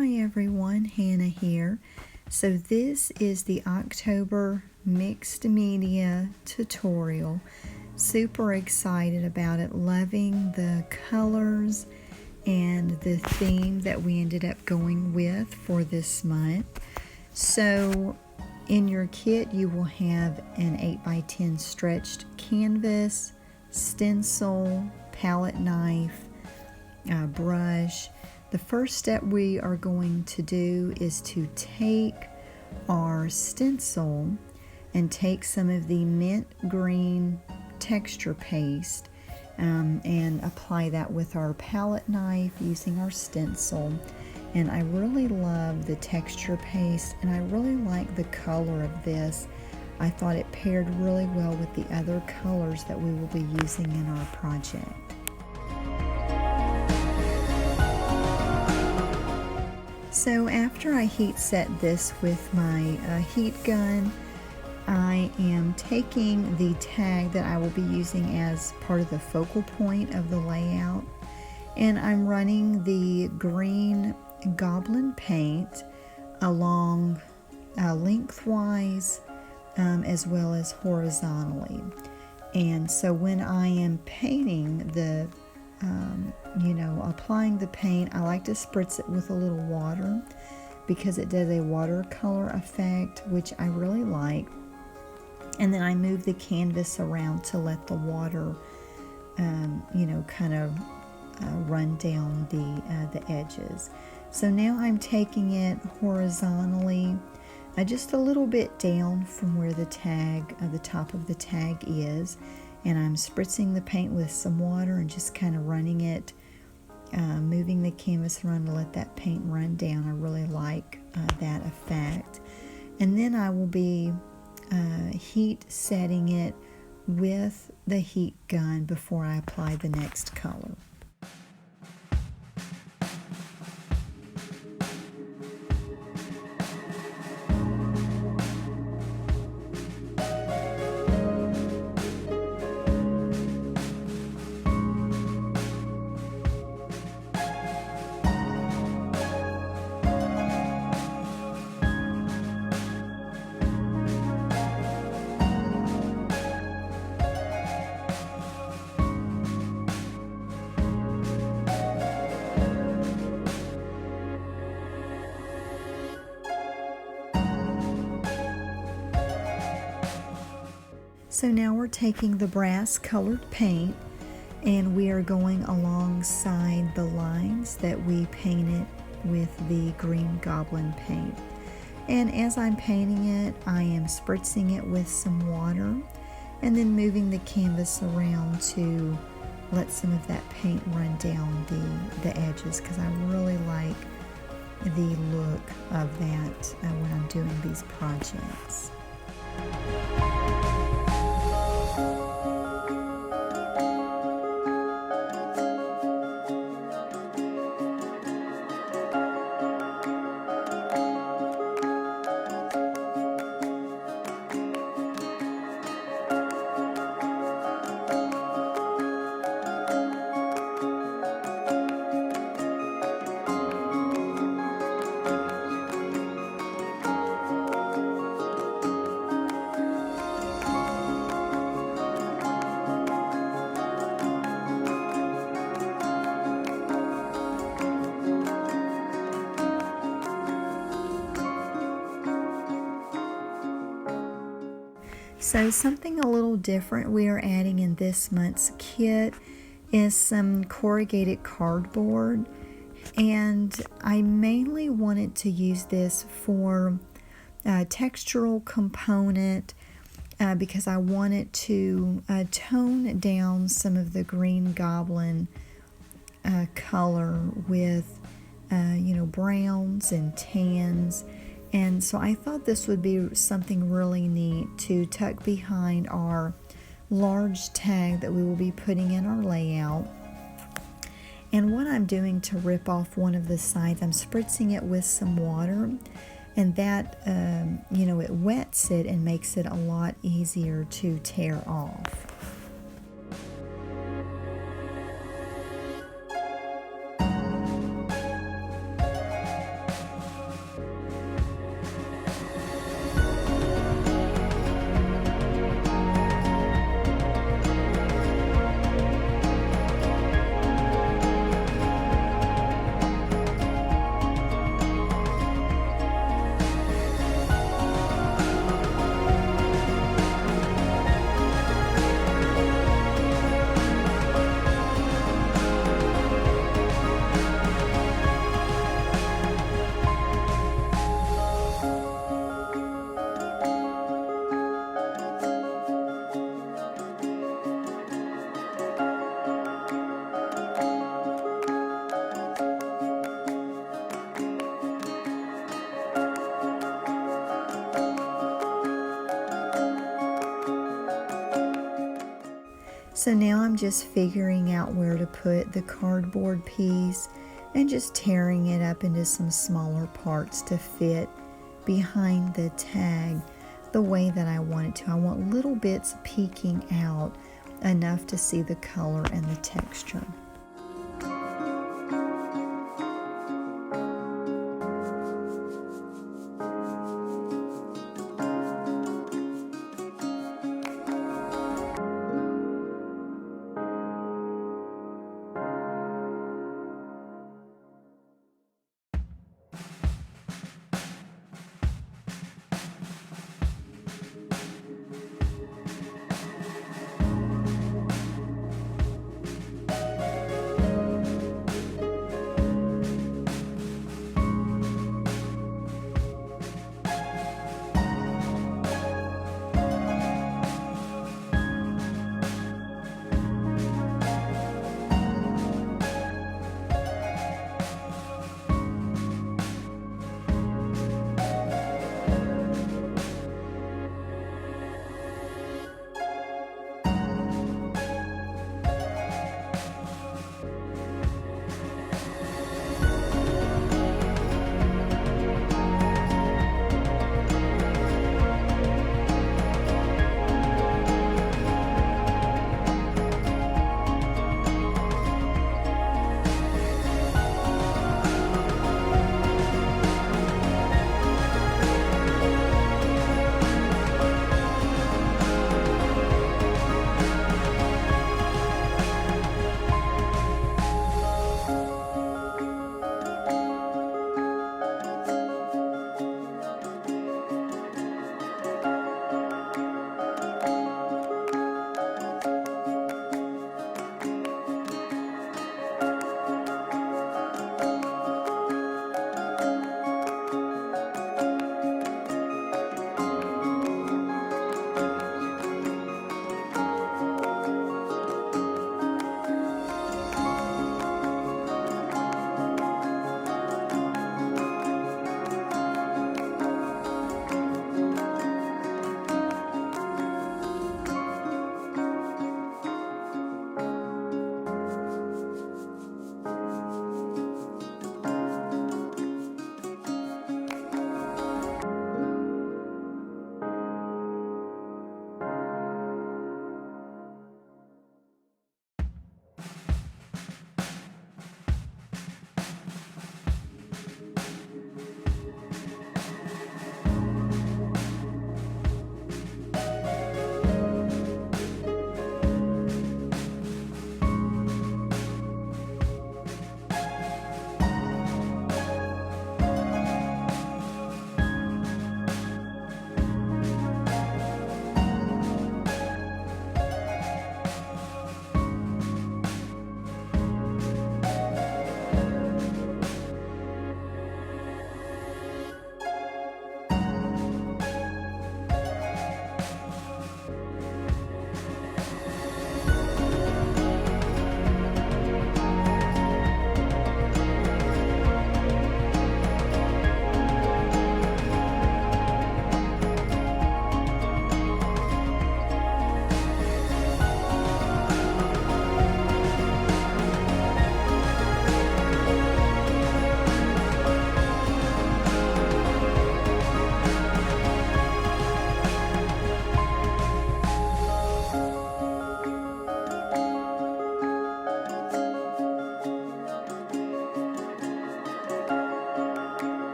Hi everyone, Hannah here. So this is the October mixed media tutorial. Super excited about it, loving the colors and the theme that we ended up going with for this month. So in your kit you will have an 8x10 stretched canvas, stencil, palette knife, brush. The first step we are going to do is to take our stencil and take some of the mint green texture paste and apply that with our palette knife using our stencil. And I really love the texture paste, and I really like the color of this. I thought it paired really well with the other colors that we will be using in our project. So after I heat set this with my heat gun, I am taking the tag that I will be using as part of the focal point of the layout, and I'm running the green goblin paint along lengthwise as well as horizontally. And so when I am painting the applying the paint, I like to spritz it with a little water because it does a watercolor effect, which I really like. And then I move the canvas around to let the water, kind of run down the edges. So now I'm taking it horizontally, just a little bit down from where the tag, the top of the tag is. And I'm spritzing the paint with some water and just kind of running it, moving the canvas around to let that paint run down. I really like that effect. And then I will be heat setting it with the heat gun before I apply the next color. So now we're taking the brass colored paint and we are going alongside the lines that we painted with the green goblin paint. And as I'm painting it, I am spritzing it with some water and then moving the canvas around to let some of that paint run down the edges, because I really like the look of that when I'm doing these projects. So something a little different we are adding in this month's kit is some corrugated cardboard, and I mainly wanted to use this for a textural component because I wanted to tone down some of the green goblin color with browns and tans. And so I thought this would be something really neat to tuck behind our large tag that we will be putting in our layout. And what I'm doing to rip off one of the sides, I'm spritzing it with some water, and that, it wets it and makes it a lot easier to tear off. So now I'm just figuring out where to put the cardboard piece and just tearing it up into some smaller parts to fit behind the tag the way that I want it to. I want little bits peeking out enough to see the color and the texture.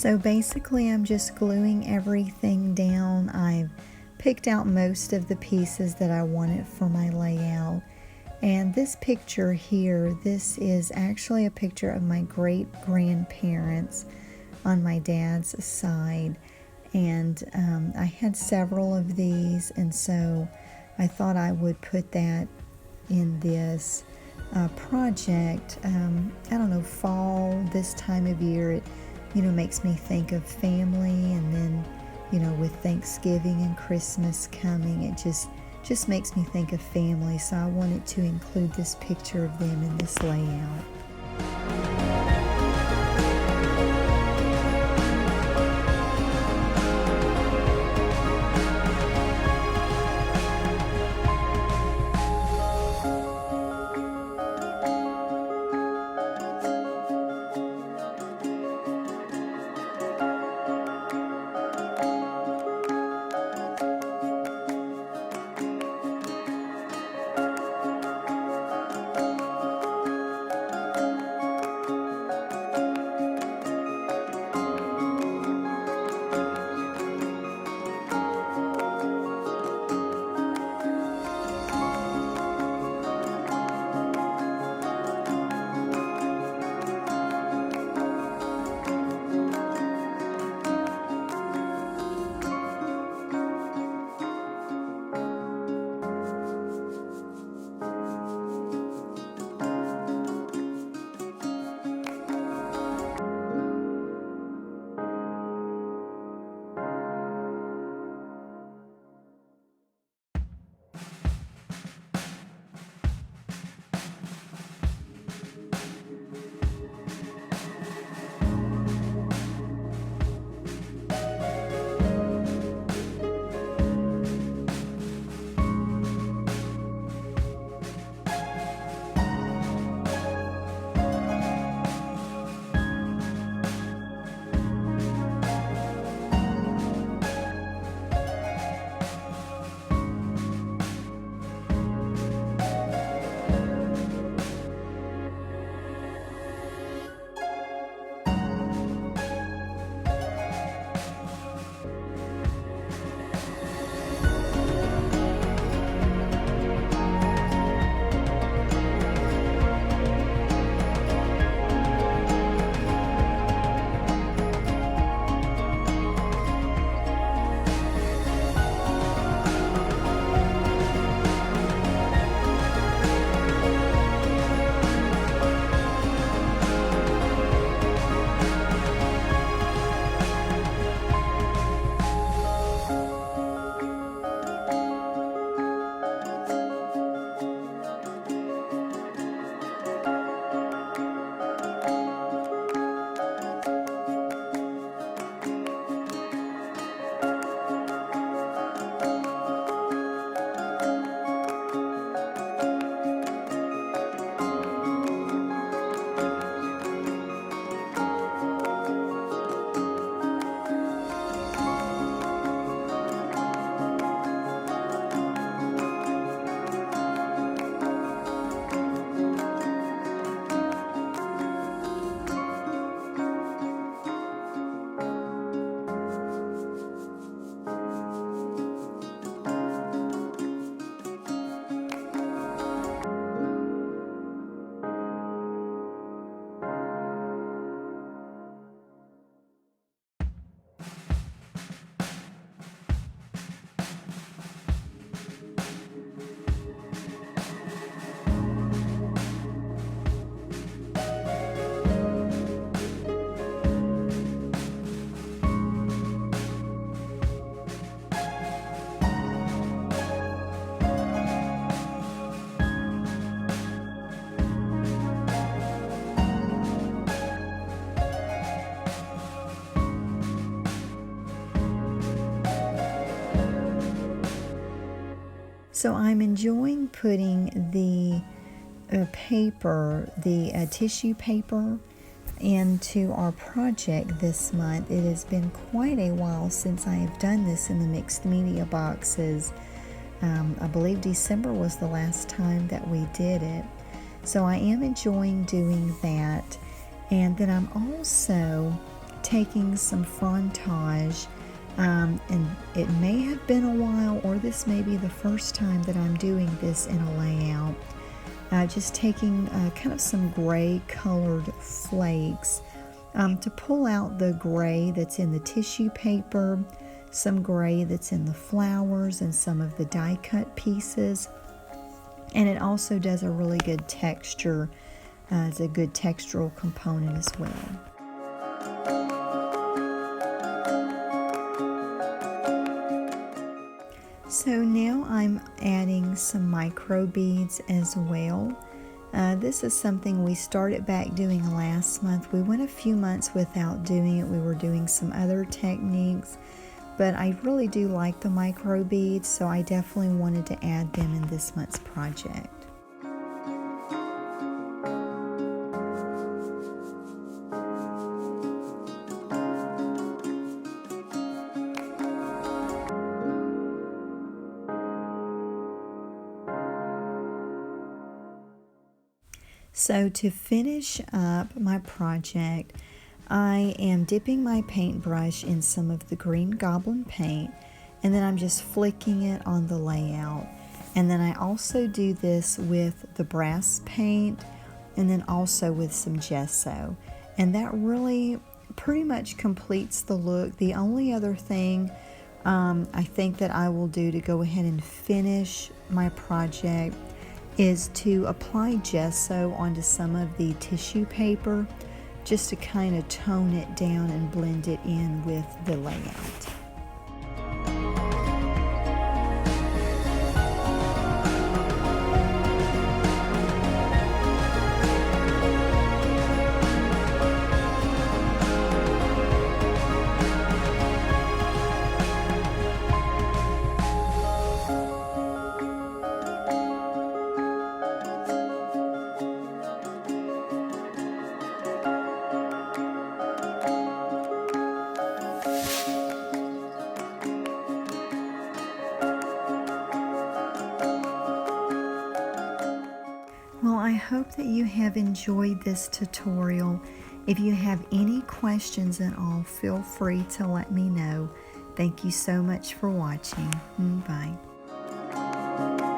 So basically I'm just gluing everything down. I've picked out most of the pieces that I wanted for my layout. And this picture here, this is actually a picture of my great-grandparents on my dad's side. And I had several of these, and so I thought I would put that in this project. I don't know, fall, this time of year, it makes me think of family, and then with Thanksgiving and Christmas coming, it just makes me think of family. So I wanted to include this picture of them in this layout. So I'm enjoying putting the paper, the tissue paper, into our project this month. It has been quite a while since I have done this in the mixed media boxes. I believe December was the last time that we did it. So I am enjoying doing that. And then I'm also taking some frontage, and it may have been a while, or this may be the first time that I'm doing this in a layout. Just taking kind of some gray colored flakes to pull out the gray that's in the tissue paper, some gray that's in the flowers, and some of the die cut pieces. And it also does a really good texture. It's a good textural component as well. So now I'm adding some micro beads as well. This is something we started back doing last month. We went a few months without doing it. We were doing some other techniques, but I really do like the micro beads, so I definitely wanted to add them in this month's project. So to finish up my project, I am dipping my paintbrush in some of the Green Goblin paint, and then I'm just flicking it on the layout. And then I also do this with the brass paint, and then also with some gesso. And that really pretty much completes the look. The only other thing I think that I will do to go ahead and finish my project is to apply gesso onto some of the tissue paper, just to kind of tone it down and blend it in with the layout. Well, I hope that you have enjoyed this tutorial. If you have any questions at all, feel free to let me know. Thank you so much for watching. Bye.